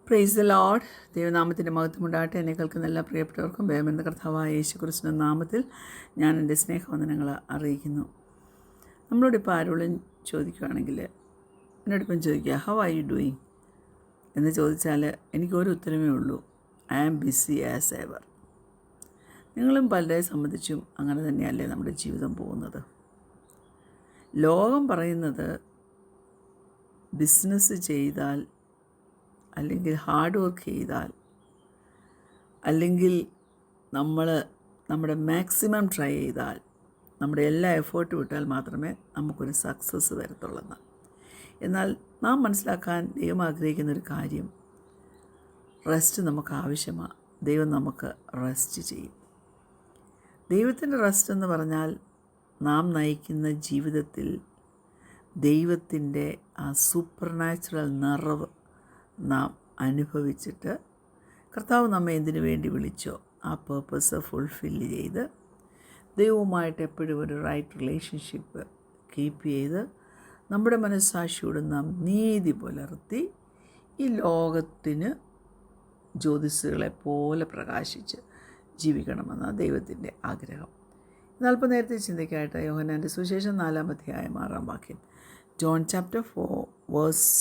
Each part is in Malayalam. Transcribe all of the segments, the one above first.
Praise the Lord. ദൈവനാമത്തിൻ്റെ മഹത്വമുണ്ടാകട്ടെ. എന്നെ കേൾക്കുന്ന എല്ലാ പ്രിയപ്പെട്ടവർക്കും വേമെന്ന കർത്താവായ യേശുക്രിസ്തുവിൻ്റെ നാമത്തിൽ ഞാൻ എൻ്റെ സ്നേഹവന്ദനങ്ങൾ അറിയിക്കുന്നു. നമ്മളോടിപ്പോൾ ആരോടും ചോദിക്കുകയാണെങ്കിൽ, എന്നോടിപ്പം ചോദിക്കുക ഹൗ ആർ യു ഡൂയിങ് എന്ന് ചോദിച്ചാൽ എനിക്കൊരു ഉത്തരമേ ഉള്ളൂ, I am busy as ever. നിങ്ങളും പലരെ സംബന്ധിച്ചും അങ്ങനെ തന്നെയല്ലേ നമ്മുടെ ജീവിതം പോകുന്നത്. ലോകം പറയുന്നത് ബിസിനസ് ചെയ്താൽ, അല്ലെങ്കിൽ ഹാർഡ് വർക്ക് ചെയ്താൽ, അല്ലെങ്കിൽ നമ്മൾ നമ്മുടെ മാക്സിമം ട്രൈ ചെയ്താൽ, നമ്മുടെ എല്ലാ എഫേർട്ടും ഇട്ടാൽ മാത്രമേ നമുക്കൊരു സക്സസ് വരത്തുള്ളെന്ന്. എന്നാൽ നാം മനസ്സിലാക്കാൻ ദൈവം ആഗ്രഹിക്കുന്നൊരു കാര്യം, റെസ്റ്റ് നമുക്ക് ആവശ്യമാണ്. ദൈവം നമുക്ക് റെസ്റ്റ് ചെയ്യും. ദൈവത്തിൻ്റെ റെസ്റ്റ് എന്ന് പറഞ്ഞാൽ നാം നയിക്കുന്ന ജീവിതത്തിൽ ദൈവത്തിൻ്റെ ആ സൂപ്പർ നാച്ചുറൽ നിറവ് നാം അനുഭവിച്ചിട്ട് കർത്താവ് നമ്മെ എന്തിനു വേണ്ടി വിളിച്ചോ ആ പേർപ്പസ് ഫുൾഫില്ല് ചെയ്ത് ദൈവവുമായിട്ട് എപ്പോഴും ഒരു റൈറ്റ് റിലേഷൻഷിപ്പ് കീപ്പ് ചെയ്ത് നമ്മുടെ മനസ്സാക്ഷിയോട് നാം നീതി പുലർത്തി ഈ ലോകത്തിന് ജ്യോതിസുകളെ പോലെ പ്രകാശിച്ച് ജീവിക്കണമെന്ന ദൈവത്തിൻ്റെ ആഗ്രഹം. എന്നാൽ അല്പം നേരത്തെ ചിന്തയ്ക്കായിട്ട് യോഹന്നാൻ്റെ സുവിശേഷം 4-ാം അധ്യായം 6-ാം വാക്യം, ജോൺ ചാപ്റ്റർ 4 വേഴ്സ്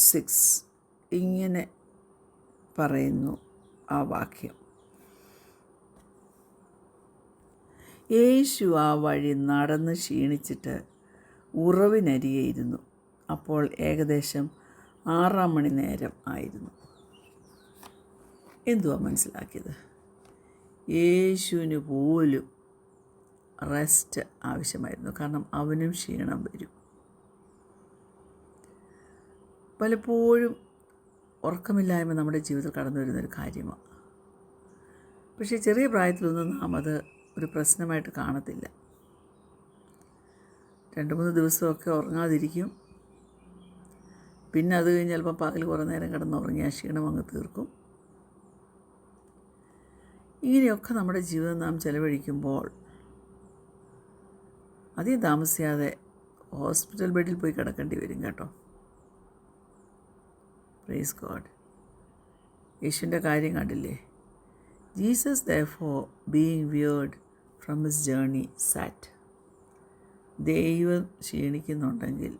6 ഇങ്ങനെ പറയുന്നു ആ വാക്യം: യേശു ആ വഴി നടന്ന് ക്ഷീണിച്ചിട്ട് ഉറവിനരികെ ഇരുന്നു. അപ്പോൾ ഏകദേശം 6 മണി നേരം ആയിരുന്നു. എന്തുവാ മനസ്സിലാക്കിയത്? യേശുവിന് പോലും റെസ്റ്റ് ആവശ്യമായിരുന്നു. കാരണം അവനും ക്ഷീണം വരും. പലപ്പോഴും ഉറക്കമില്ലായ്മ നമ്മുടെ ജീവിതത്തിൽ കടന്നു വരുന്നൊരു കാര്യമാണ്. പക്ഷേ ചെറിയ പ്രായത്തിലൊന്നും നാം അത് ഒരു പ്രശ്നമായിട്ട് കാണത്തില്ല. 2-3 ദിവസമൊക്കെ ഉറങ്ങാതിരിക്കും. പിന്നെ അത് കഴിഞ്ഞ് ചിലപ്പോൾ പകൽ കുറേ നേരം കിടന്നുറങ്ങി ആ ക്ഷീണം അങ്ങ് തീർക്കും. ഇങ്ങനെയൊക്കെ നമ്മുടെ ജീവിതം നാം ചെലവഴിക്കുമ്പോൾ അധികം താമസിയാതെ ഹോസ്പിറ്റൽ ബെഡിൽ പോയി കിടക്കേണ്ടി വരും കേട്ടോ. Praise God. യേശുവിൻ്റെ കാര്യം കണ്ടില്ലേ? Jesus therefore being wearied from his journey sat. ദൈവം ക്ഷീണിക്കുന്നുണ്ടെങ്കിൽ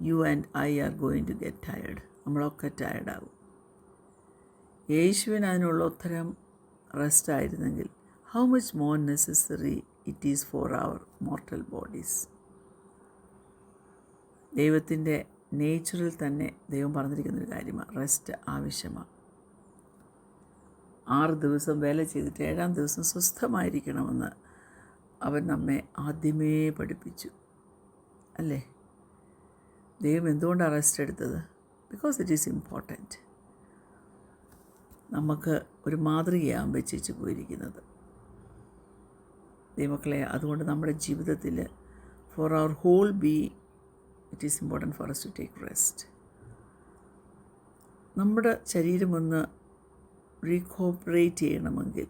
you and I are going to get tired. നമ്മളൊക്കെ ടയേർഡാകും. യേശുവിന് അതിനുള്ള ഉത്തരം റെസ്റ്റ് ആയിരുന്നെങ്കിൽ how much more necessary it is for our mortal bodies. ദൈവത്തിൻ്റെ നേച്ചറിൽ തന്നെ ദൈവം പറഞ്ഞിരിക്കുന്നൊരു കാര്യമാണ്, റെസ്റ്റ് ആവശ്യമാണ്. 6 ദിവസം വേല ചെയ്തിട്ട് 7-ാം ദിവസം സ്വസ്ഥമായിരിക്കണമെന്ന് അവൻ നമ്മെ ആദ്യമേ പഠിപ്പിച്ചു അല്ലേ? ദൈവം എന്തുകൊണ്ടാണ് റെസ്റ്റ് എടുത്തത്? Because it is important. നമുക്ക് ഒരു മാതൃകയാകും വെച്ചു പോയിരിക്കുന്നത് ദൈവമക്കളെ. അതുകൊണ്ട് നമ്മുടെ ജീവിതത്തിൽ for our whole be it is important for us to take rest. നമ്മുടെ ശരീരമൊന്ന് റീകോപ്പറേറ്റ് ചെയ്യണമെങ്കിൽ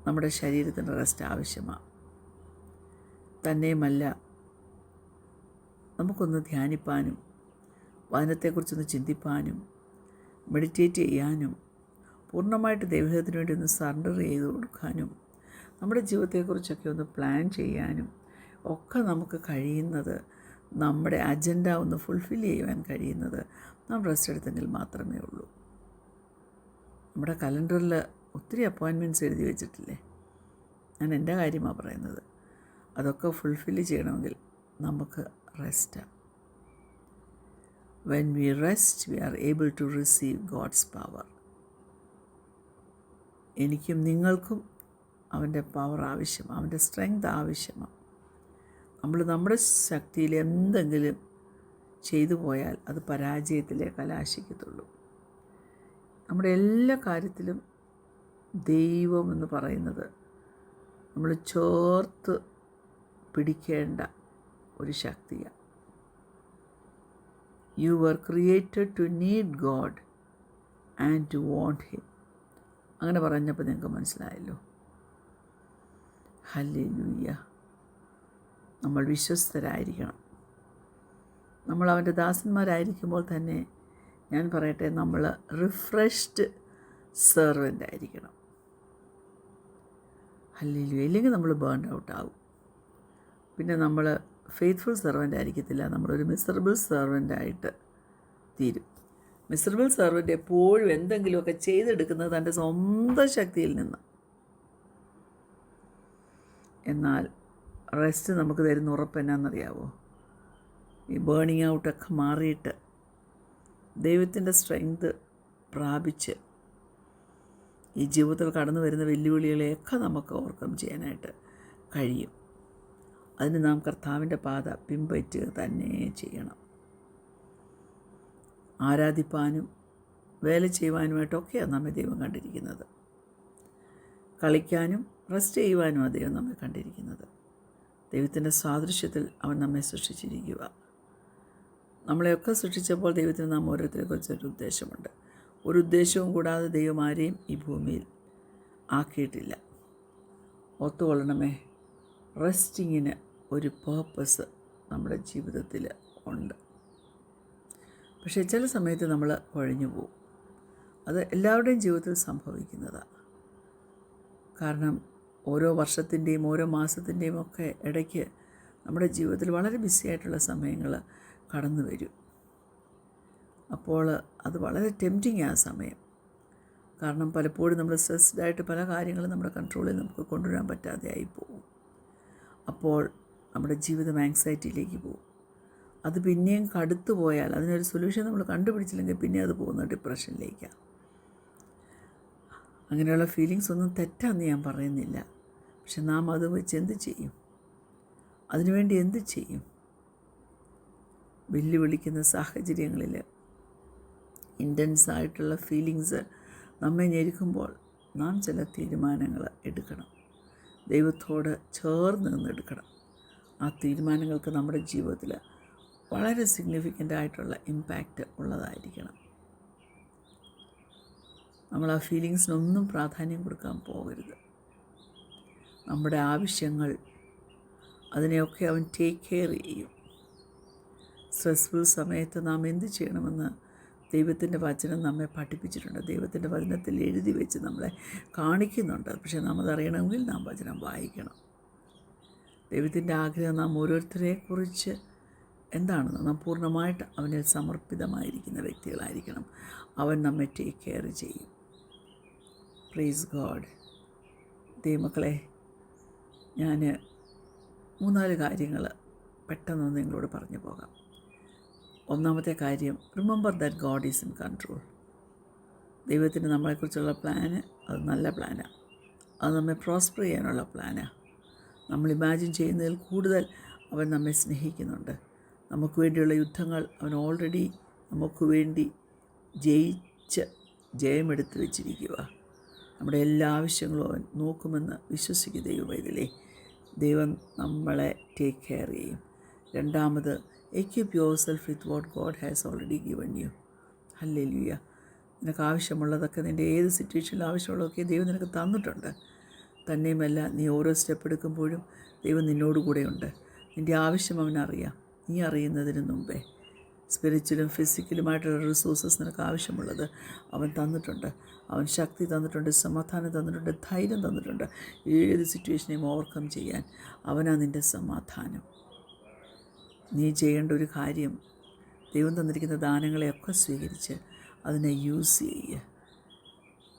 നമ്മുടെ ശരീരത്തിന് റെസ്റ്റ് ആവശ്യമാണ്. തന്നെയുമല്ല, നമുക്കൊന്ന് ധ്യാനിപ്പാനും വചനത്തെക്കുറിച്ചൊന്ന് ചിന്തിപ്പാനും മെഡിറ്റേറ്റ് ചെയ്യാനും പൂർണ്ണമായിട്ട് ദൈവത്തിന് വേണ്ടി ഒന്ന് സറണ്ടർ ചെയ്ത് കൊടുക്കാനും നമ്മുടെ ജീവിതത്തെക്കുറിച്ചൊക്കെ ഒന്ന് പ്ലാൻ ചെയ്യാനും ഒക്കെ നമുക്ക് കഴിയുന്നത്, നമ്മുടെ അജണ്ട ഒന്ന് ഫുൾഫിൽ ചെയ്യുവാൻ കഴിയുന്നത് നാം റെസ്റ്റ് എടുത്തെങ്കിൽ മാത്രമേ ഉള്ളൂ. നമ്മുടെ കലണ്ടറിൽ ഒത്തിരി അപ്പോയിൻമെൻറ്റ്സ് എഴുതി വെച്ചിട്ടില്ലേ? ഞാൻ എൻ്റെ കാര്യമാണ് പറയുന്നത്. അതൊക്കെ ഫുൾഫിൽ ചെയ്യണമെങ്കിൽ നമുക്ക് റെസ്റ്റാണ്. When we rest we are able to receive God's power. എനിക്കും നിങ്ങൾക്കും അവൻ്റെ പവർ ആവശ്യമാണ്, അവൻ്റെ സ്ട്രെങ്ത് ആവശ്യമാണ്. നമ്മൾ നമ്മുടെ ശക്തിയിൽ എന്തെങ്കിലും ചെയ്തു പോയാൽ അത് പരാജയത്തിലേ കലാശിക്കത്തുള്ളൂ. നമ്മുടെ എല്ലാ കാര്യത്തിലും ദൈവം എന്ന് പറയുന്നത് നമ്മൾ ചേർത്ത് പിടിക്കേണ്ട ഒരു ശക്തിയാണ്. You were created to need God and to want him. അങ്ങനെ പറഞ്ഞപ്പോൾ നിങ്ങൾക്ക് മനസ്സിലായല്ലോ. ഹല്ലേലൂയ. നമ്മൾ വിശ്വസ്തരായിരിക്കണം. നമ്മൾ അവൻ്റെ ദാസന്മാരായിരിക്കുമ്പോൾ തന്നെ ഞാൻ പറയട്ടെ, നമ്മൾ റിഫ്രഷ്ഡ് സെർവൻ്റ് ആയിരിക്കണം. ഹല്ലേലൂയ. ഇല്ലെങ്കിൽ നമ്മൾ ബേൺ ഔട്ട് ആവും. പിന്നെ നമ്മൾ ഫെയ്ത്ത്ഫുൾ സെർവൻ്റ് ആയിരിക്കത്തില്ല, നമ്മളൊരു മിസറബിൾ സെർവൻ്റായിട്ട് തീരും. മിസറബിൾ സെർവൻ്റ് എപ്പോഴും എന്തെങ്കിലുമൊക്കെ ചെയ്തെടുക്കുന്നത് തൻ്റെ സ്വന്തം ശക്തിയിൽ നിന്ന്. എന്നാൽ റെസ്റ്റ് നമുക്ക് തരുന്ന ഉറപ്പ് എന്നാണെന്നറിയാവോ? ഈ ബേണിങ് ഔട്ടൊക്കെ മാറിയിട്ട് ദൈവത്തിൻ്റെ സ്ട്രെങ്ത് പ്രാപിച്ച് ഈ ജീവിതത്തിൽ കടന്നു വരുന്ന വെല്ലുവിളികളെയൊക്കെ നമുക്ക് ഓവർകം ചെയ്യാനായിട്ട് കഴിയും. അതിന് നാം കർത്താവിൻ്റെ പാത പിൻപറ്റുക തന്നെ ചെയ്യണം. ആരാധിപ്പാനും വേല ചെയ്യുവാനുമായിട്ടൊക്കെയാണ് നമ്മെ ദൈവം കണ്ടിരിക്കുന്നത്. കളിക്കാനും റെസ്റ്റ് ചെയ്യുവാനുമാണ് ദൈവം നമ്മെ കണ്ടിരിക്കുന്നത്. ദൈവത്തിൻ്റെ സാദൃശ്യത്തിൽ അവൻ നമ്മെ സൃഷ്ടിച്ചിരിക്കുക. നമ്മളെയൊക്കെ സൃഷ്ടിച്ചപ്പോൾ ദൈവത്തിന് നാം ഓരോരുത്തരെക്കുറിച്ചൊരു ഉദ്ദേശമുണ്ട്. ഒരു ഉദ്ദേശവും കൂടാതെ ദൈവം ആരെയും ഈ ഭൂമിയിൽ ആക്കിയിട്ടില്ല. ഓർത്തുകൊള്ളണമേ, റെസ്റ്റിങ്ങിന് ഒരു പേർപ്പസ് നമ്മുടെ ജീവിതത്തിൽ ഉണ്ട്. പക്ഷേ ചില സമയത്ത് നമ്മൾ കുഴഞ്ഞു പോകും. അത് എല്ലാവരുടെയും ജീവിതത്തിൽ സംഭവിക്കുന്നതാണ്. കാരണം ഓരോ വർഷത്തിൻ്റെയും ഓരോ മാസത്തിൻ്റെയും ഒക്കെ ഇടയ്ക്ക് നമ്മുടെ ജീവിതത്തിൽ വളരെ ബിസിയായിട്ടുള്ള സമയങ്ങൾ കടന്നു വരും. അപ്പോൾ അത് വളരെ ടെംപ്റ്റിങ് ആ സമയം. കാരണം പലപ്പോഴും നമ്മൾ സ്ട്രെസ്ഡായിട്ട് പല കാര്യങ്ങളും നമ്മുടെ കൺട്രോളിൽ നമുക്ക് കൊണ്ടുവരാൻ പറ്റാതെ ആയി പോകും. അപ്പോൾ നമ്മുടെ ജീവിതം ആങ്സൈറ്റിയിലേക്ക് പോകും. അത് പിന്നെയും കടുത്തു പോയാൽ, അതിനൊരു സൊല്യൂഷൻ നമ്മൾ കണ്ടുപിടിച്ചില്ലെങ്കിൽ പിന്നെ അത് പോകുന്ന ഡിപ്രഷനിലേക്കാണ്. അങ്ങനെയുള്ള ഫീലിങ്സ് ഒന്നും തെറ്റാന്ന് ഞാൻ പറയുന്നില്ല. പക്ഷെ നാം അത് വെച്ച് എന്ത് ചെയ്യും? അതിനുവേണ്ടി എന്ത് ചെയ്യും? വെല്ലുവിളിക്കുന്ന സാഹചര്യങ്ങളിൽ ഇൻറ്റൻസായിട്ടുള്ള ഫീലിങ്സ് നമ്മെ ഞെരുക്കുമ്പോൾ നാം ചില തീരുമാനങ്ങൾ എടുക്കണം. ദൈവത്തോട് ചേർന്ന് നിന്നെടുക്കണം. ആ തീരുമാനങ്ങൾക്ക് നമ്മുടെ ജീവിതത്തിൽ വളരെ സിഗ്നിഫിക്കൻ്റ് ആയിട്ടുള്ള ഇമ്പാക്റ്റ് ഉള്ളതായിരിക്കണം. നമ്മൾ ആ ഫീലിങ്സിനൊന്നും പ്രാധാന്യം കൊടുക്കാൻ പോകരുത്. നമ്മുടെ ആവശ്യങ്ങൾ, അതിനെയൊക്കെ അവൻ ടേക്ക് കെയർ ചെയ്യും. സ്ട്രെസ്ഫുൾ സമയത്ത് നാം എന്ത് ചെയ്യണമെന്ന് ദൈവത്തിൻ്റെ വചനം നമ്മെ പഠിപ്പിച്ചിട്ടുണ്ട്. ദൈവത്തിൻ്റെ വചനത്തിൽ എഴുതി വെച്ച് നമ്മളെ കാണിക്കുന്നുണ്ട്. പക്ഷേ നാം അതറിയണമെങ്കിൽ നാം വചനം വായിക്കണം. ദൈവത്തിൻ്റെ ആഗ്രഹം നാം ഓരോരുത്തരെക്കുറിച്ച് എന്താണെന്ന് നാം പൂർണ്ണമായിട്ട് അവനിൽ സമർപ്പിതമായിരിക്കുന്ന വ്യക്തികളായിരിക്കണം. അവൻ നമ്മെ ടേക്ക് കെയർ ചെയ്യും. Praise God. ദൈവമക്കളെ, ഞാൻ 3-4 കാര്യങ്ങൾ പെട്ടെന്ന് നിങ്ങളോട് പറഞ്ഞു പോകാം. ഒന്നാമത്തെ കാര്യം, remember that God is in control. ദൈവത്തിന് നമ്മളെക്കുറിച്ചുള്ള പ്ലാന് അത് നല്ല പ്ലാനാണ്. അത് നമ്മെ പ്രോസ്പർ ചെയ്യാനുള്ള പ്ലാനാണ്. നമ്മൾ ഇമാജിൻ ചെയ്യുന്നതിൽ കൂടുതൽ അവൻ നമ്മെ സ്നേഹിക്കുന്നുണ്ട്. നമുക്ക് വേണ്ടിയുള്ള യുദ്ധങ്ങൾ അവൻ ഓൾറെഡി നമുക്ക് വേണ്ടി ജയമെടുത്ത് വെച്ചിരിക്കുക. നമ്മുടെ എല്ലാ ആവശ്യങ്ങളും അവൻ നോക്കുമെന്ന് വിശ്വസിക്കുക. ദൈവവൈതലേ, ദൈവം നമ്മളെ ടേക്ക് കെയർ ചെയ്യും. രണ്ടാമത്, equip yourself with what God has already given you. Hallelujah. നിനക്ക് ആവശ്യമുള്ളതൊക്കെ, നിൻ്റെ ഏത് സിറ്റുവേഷനിൽ ആവശ്യമുള്ളതൊക്കെ ദൈവം നിനക്ക് തന്നിട്ടുണ്ട്. തന്നെയുമല്ല, നീ ഓരോ സ്റ്റെപ്പ് എടുക്കുമ്പോഴും ദൈവം നിന്നോടുകൂടെയുണ്ട്. നിൻ്റെ ആവശ്യം അവനറിയാം. നീ അറിയുന്നതിന് മുമ്പേ സ്പിരിച്വലും ഫിസിക്കലുമായിട്ടുള്ള റിസോഴ്സസ് നിനക്ക് ആവശ്യമുള്ളത് അവൻ തന്നിട്ടുണ്ട്. അവൻ ശക്തി തന്നിട്ടുണ്ട്, സമാധാനം തന്നിട്ടുണ്ട്, ധൈര്യം തന്നിട്ടുണ്ട്. ഏത് സിറ്റുവേഷനെയും ഓവർകം ചെയ്യാൻ അവനാണ് നിൻ്റെ സമാധാനം. നീ ചെയ്യേണ്ട ഒരു കാര്യം, ദൈവം തന്നിരിക്കുന്ന ദാനങ്ങളെയൊക്കെ സ്വീകരിച്ച് അതിനെ യൂസ് ചെയ്യുക.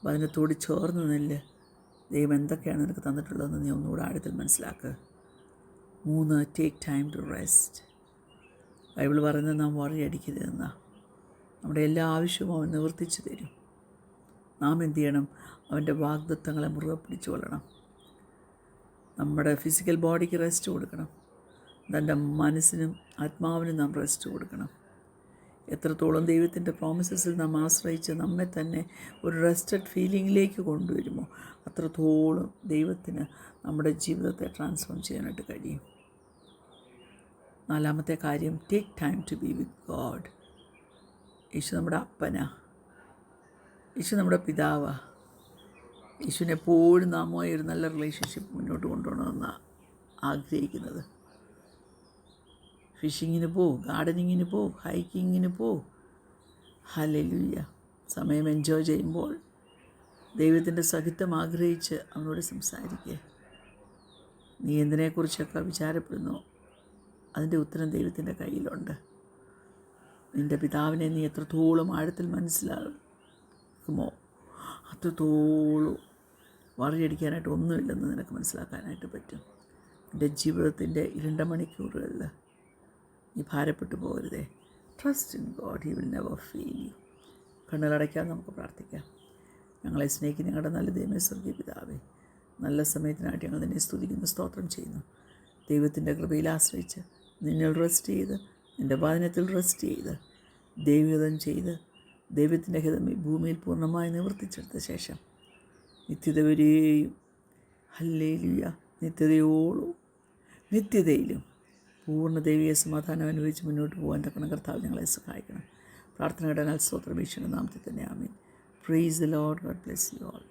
വചനത്തോട് ചേർന്ന് നില്ല്. ദൈവം എന്തൊക്കെയാണ് നിനക്ക് തന്നിട്ടുള്ളതെന്ന് നീ ഒന്നുകൂടെ ആഴത്തിൽ മനസ്സിലാക്കുക. 3, take time to rest. Bible പറയുന്നത് നാം വറി അടിക്കരുതെന്നാണ്. നമ്മുടെ എല്ലാ ആവശ്യവും അവൻ നിവർത്തിച്ചു തരും. നാം എന്ത് ചെയ്യണം? അവൻ്റെ വാഗ്ദത്തങ്ങളെ മുറുകെ പിടിച്ചു കൊള്ളണം. നമ്മുടെ ഫിസിക്കൽ ബോഡിക്ക് റെസ്റ്റ് കൊടുക്കണം. തൻ്റെ മനസ്സിനും ആത്മാവിനും നാം റെസ്റ്റ് കൊടുക്കണം. എത്രത്തോളം ദൈവത്തിൻ്റെ പ്രോമിസസിൽ നാം ആശ്രയിച്ച് നമ്മെ തന്നെ ഒരു റെസ്റ്റഡ് ഫീലിങ്ങിലേക്ക് കൊണ്ടുവരുമോ അത്രത്തോളം ദൈവത്തിന് നമ്മുടെ ജീവിതത്തെ ട്രാൻസ്ഫോം ചെയ്യാനായിട്ട് കഴിയും. 4-മത്തെ കാര്യം, take time to be with God. യേശു നമ്മുടെ അപ്പനാ, യേശു നമ്മുടെ പിതാവാ. യേശുവിനെ എപ്പോഴും നാമുമായി ഒരു നല്ല റിലേഷൻഷിപ്പ് മുന്നോട്ട് കൊണ്ടുപോകണമെന്നാണ് ആഗ്രഹിക്കുന്നത്. ഫിഷിങ്ങിന് പോ, ഗാർഡനിങ്ങിന് പോ, ഹൈക്കിങ്ങിന് പോ, ഹല്ലേലൂയ. സമയം എൻജോയ് ചെയ്യുമ്പോൾ ദൈവത്തിൻ്റെ സഹിത്വം ആഗ്രഹിച്ച് അവനോട് സംസാരിക്കുക. നീ എന്തിനെക്കുറിച്ചൊക്കെ വിചാരപ്പെടുന്നോ അതിൻ്റെ ഉത്തരം ദൈവത്തിൻ്റെ കയ്യിലുണ്ട്. നിൻ്റെ പിതാവിനെ നീ എത്രത്തോളം ആഴത്തിൽ മനസ്സിലാക്കുമോ അത്രത്തോളം വറിയടിക്കാനായിട്ട് ഒന്നുമില്ലെന്ന് നിനക്ക് മനസ്സിലാക്കാനായിട്ട് പറ്റും. എൻ്റെ ജീവിതത്തിൻ്റെ ഇരുണ്ട മണിക്കൂറുകളിൽ നീ ഭാരപ്പെട്ടു പോകരുതേ. Trust in God, he will never fail you. കണ്ണുകളടയ്ക്കാൻ നമുക്ക് പ്രാർത്ഥിക്കാം. ഞങ്ങളെ സ്നേഹിക്കുന്ന ഞങ്ങളുടെ നല്ല ദൈവമേ, സ്വർഗീയ പിതാവേ, നല്ല സമയത്തിനായിട്ട് ഞങ്ങൾ നിന്നെ സ്തുതിക്കുന്നു, സ്തോത്രം ചെയ്യുന്നു. ദൈവത്തിൻ്റെ കൃപയിൽ ആശ്രയിച്ച് നിന്നിൽ റെസ്റ്റ് ചെയ്ത് നിൻ്റെ വചനത്തിൽ റെസ്റ്റ് ചെയ്ത് ദൈവഹിതം ചെയ്ത് ദൈവത്തിൻ്റെ ഹിതം ഈ ഭൂമിയിൽ പൂർണ്ണമായി നിവർത്തിച്ചെടുത്ത ശേഷം നിത്യത വരെയും ഹല്ലേലൂയ നിത്യതയോളം നിത്യതയിലും പൂർണ്ണ ദൈവീയ സമാധാനം അനുഭവിച്ച് മുന്നോട്ട് പോകാൻ തക്കണം കർത്താവ് ഞങ്ങളെ സഹായിക്കണം. പ്രാർത്ഥനയുടെ സ്തോത്രം യേശുവിന്റെ നാമത്തിൽ തന്നെ ആമേൻ. Praise the Lord. God bless you all.